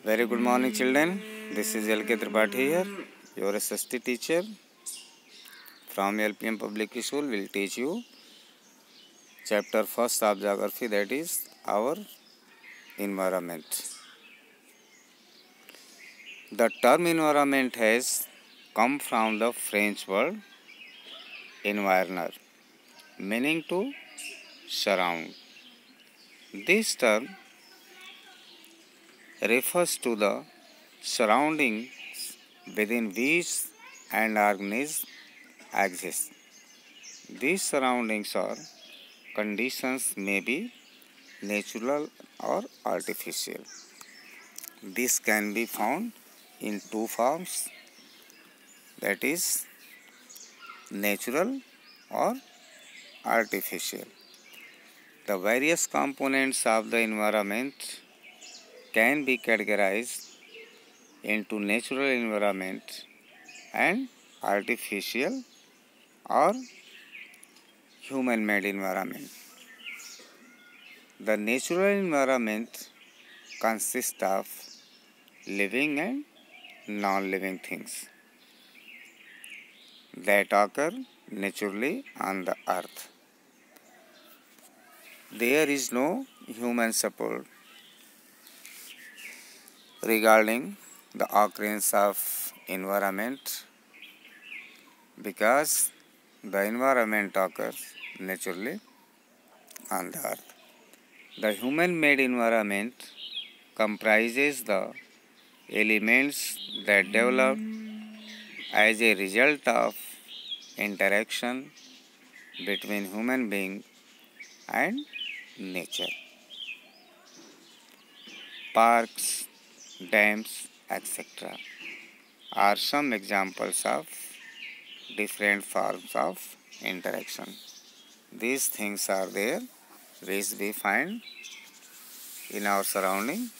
Very good morning, children. This is L.K. Tripathi here, your SST teacher from LPM Public School. Will teach you chapter first of geography, that is our environment. The term environment has come from the French word environner, meaning to surround. This term refers to the surroundings within which an organism exists. These surroundings or conditions may be natural or artificial. This can be found in two forms, that is natural or artificial. The various components of the environment can be categorized into natural environment and artificial or human-made environment. The natural environment consists of living and non-living things that occur naturally on the earth. There is no human support regarding the occurrence of environment because the environment occurs naturally on the earth. The human-made environment comprises the elements that develop as a result of interaction between human being and nature. Parks, dams, etc. are some examples of different forms of interaction. These things are there which we find in our surrounding,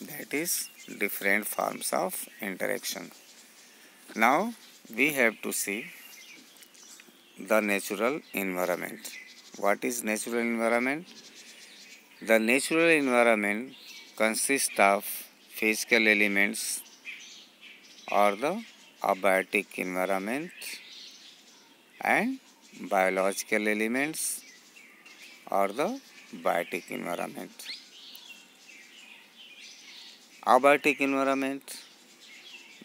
that is different forms of interaction. Now we have to see the natural environment. What is natural environment? The natural environment consists of physical elements or the abiotic environment and biological elements or the biotic environment. Abiotic environment.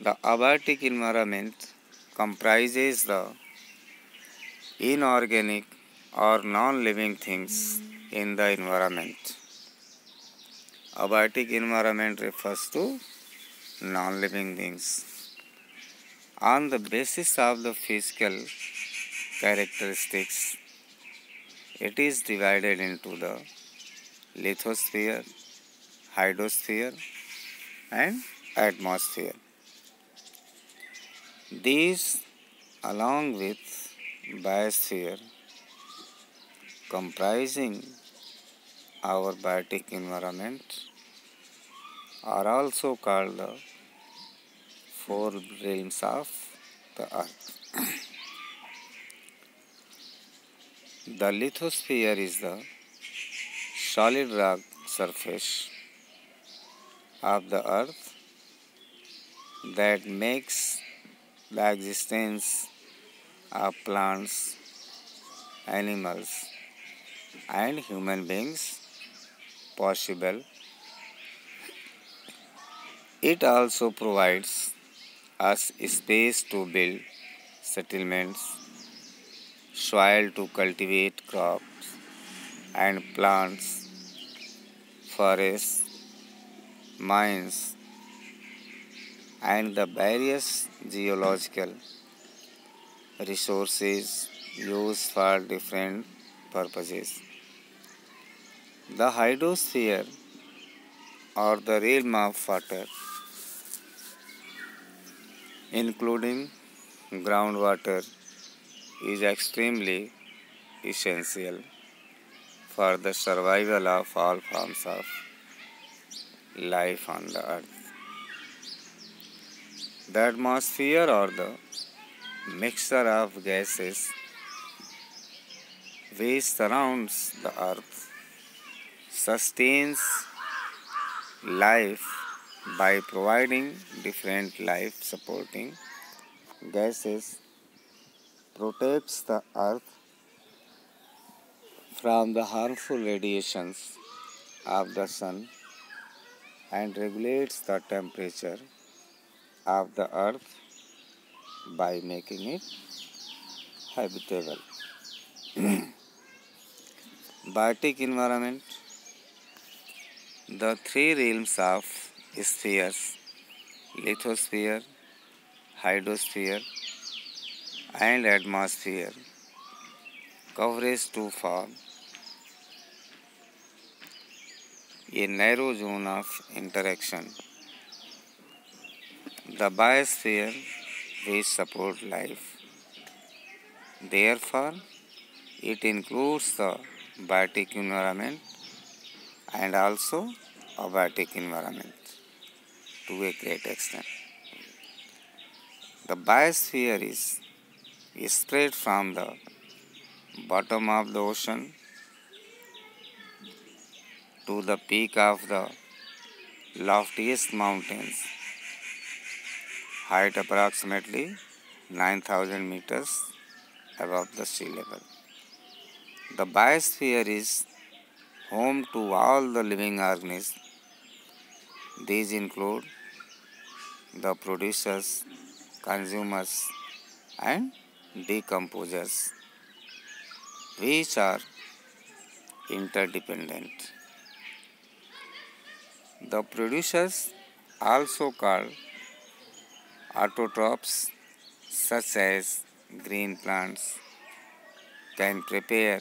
The abiotic environment comprises the inorganic or non-living things in the environment. Abiotic environment refers to non-living things. On the basis of the physical characteristics, it is divided into the lithosphere, hydrosphere and atmosphere. These, along with biosphere, comprising our biotic environment, are also called the four realms of the earth. The lithosphere is the solid rock surface of the earth that makes the existence of plants, animals and human beings possible. It also provides us space to build settlements, soil to cultivate crops and plants, forests, mines, and the various geological resources used for different purposes. The hydrosphere or the realm of water, including groundwater, is extremely essential for the survival of all forms of life on the earth. The atmosphere or the mixture of gases which surrounds the earth sustains life by providing different life supporting gases, protects the earth from the harmful radiations of the sun, and regulates the temperature of the earth by making it habitable. Biotic environment. The three realms of spheres, lithosphere, hydrosphere, and atmosphere, coverage to form a narrow zone of interaction. The biosphere which support life. Therefore, it includes the biotic environment and also abiotic environment to a great extent. The biosphere is spread from the bottom of the ocean to the peak of the loftiest mountains, height approximately 9,000 meters above the sea level. The biosphere is home to all the living organisms. These include the producers, consumers, and decomposers, which are interdependent. The producers, also called autotrophs, such as green plants, can prepare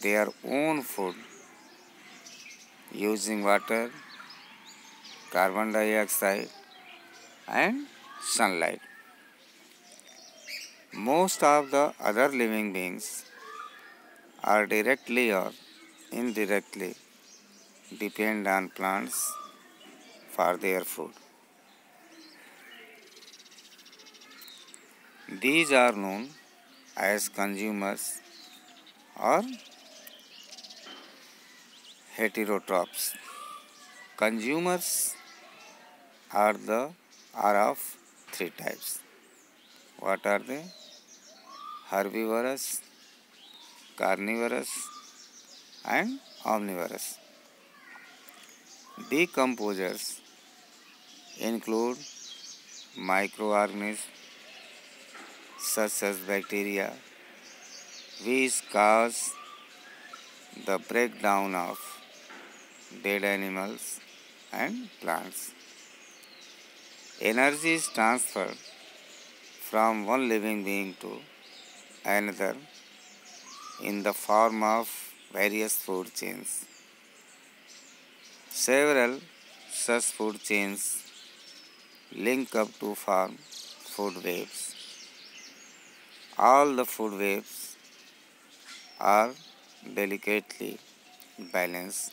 their own food using water, carbon dioxide, and sunlight. Most of the other living beings are directly or indirectly depend on plants for their food. These are known as consumers or heterotrophs. Consumers are of three types. What are they? Herbivorous, carnivorous, and omnivorous. Decomposers include microorganisms such as bacteria, which cause the breakdown of dead animals and plants. Energy is transferred from one living being to another in the form of various food chains. Several such food chains link up to form food webs. All the food webs are delicately balanced.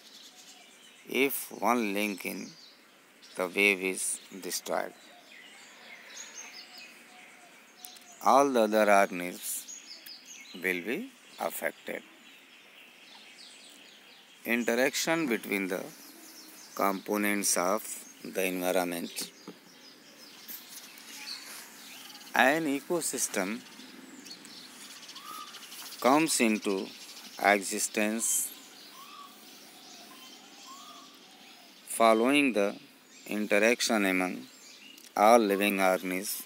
If one link in the web is destroyed, all the other organisms will be affected. Interaction between the components of the environment. An ecosystem comes into existence following the interaction among all living organisms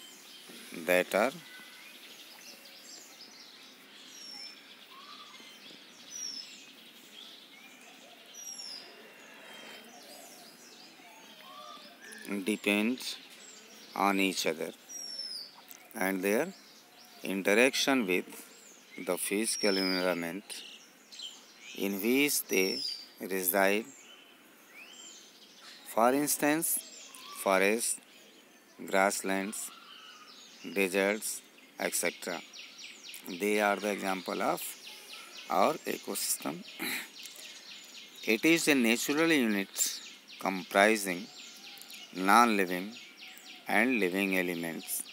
that are depend on each other, and their interaction with the physical environment in which they reside. For instance, forests, grasslands, deserts, etc. They are the example of our ecosystem. It is a natural unit comprising non-living and living elements.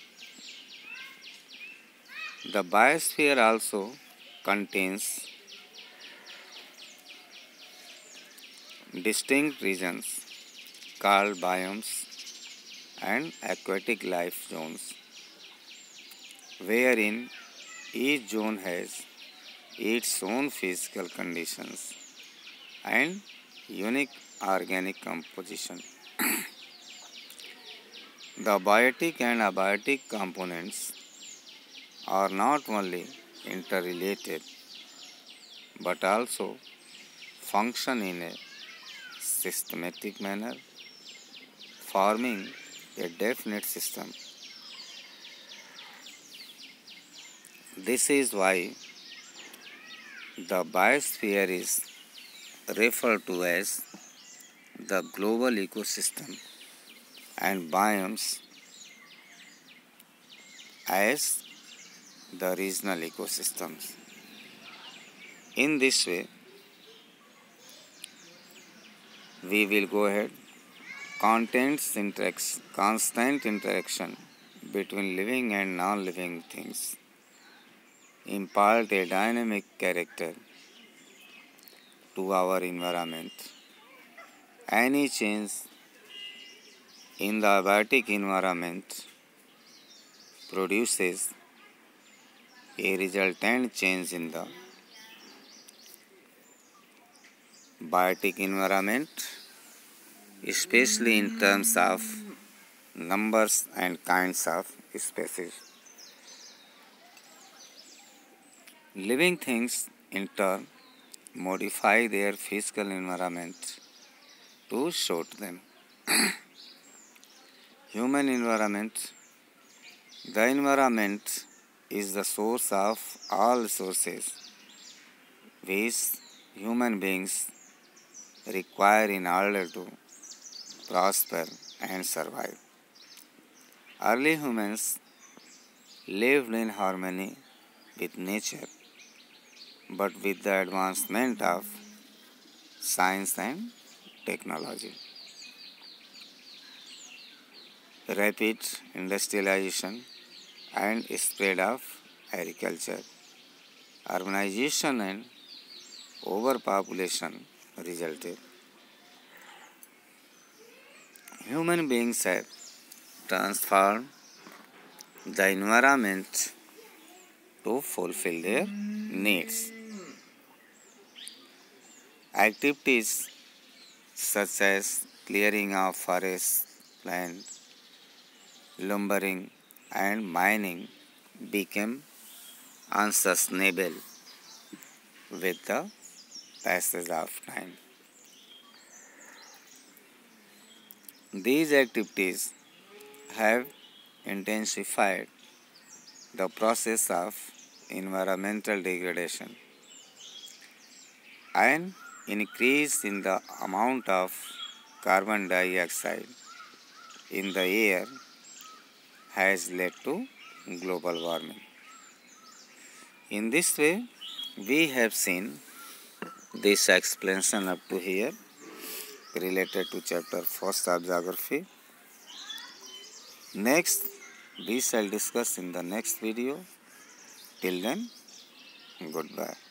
The biosphere also contains distinct regions called biomes and aquatic life zones, wherein each zone has its own physical conditions and unique organic composition. The biotic and abiotic components are not only interrelated but also function in a systematic manner, forming a definite system. This is why the biosphere is referred to as the global ecosystem and biomes as the regional ecosystems. In this way, we will go ahead. Constant interaction between living and non-living things impart a dynamic character to our environment. Any change in the abiotic environment produces a resultant change in the biotic environment, especially in terms of numbers and kinds of species. Living things in turn modify their physical environment to suit them. Human environment. The environment is the source of all resources which human beings require in order to prosper and survive. Early humans lived in harmony with nature, but with the advancement of science and technology, rapid industrialization and spread of agriculture, urbanization and overpopulation resulted. Human beings have transformed the environment to fulfill their needs. Activities such as clearing of forests, land, lumbering, and mining became unsustainable with the passage of time. These activities have intensified the process of environmental degradation and increase in the amount of carbon dioxide in the air has led to global warming. In this way, we have seen this explanation up to here related to chapter 1st of geography. Next, we shall discuss in the next video. Till then, goodbye.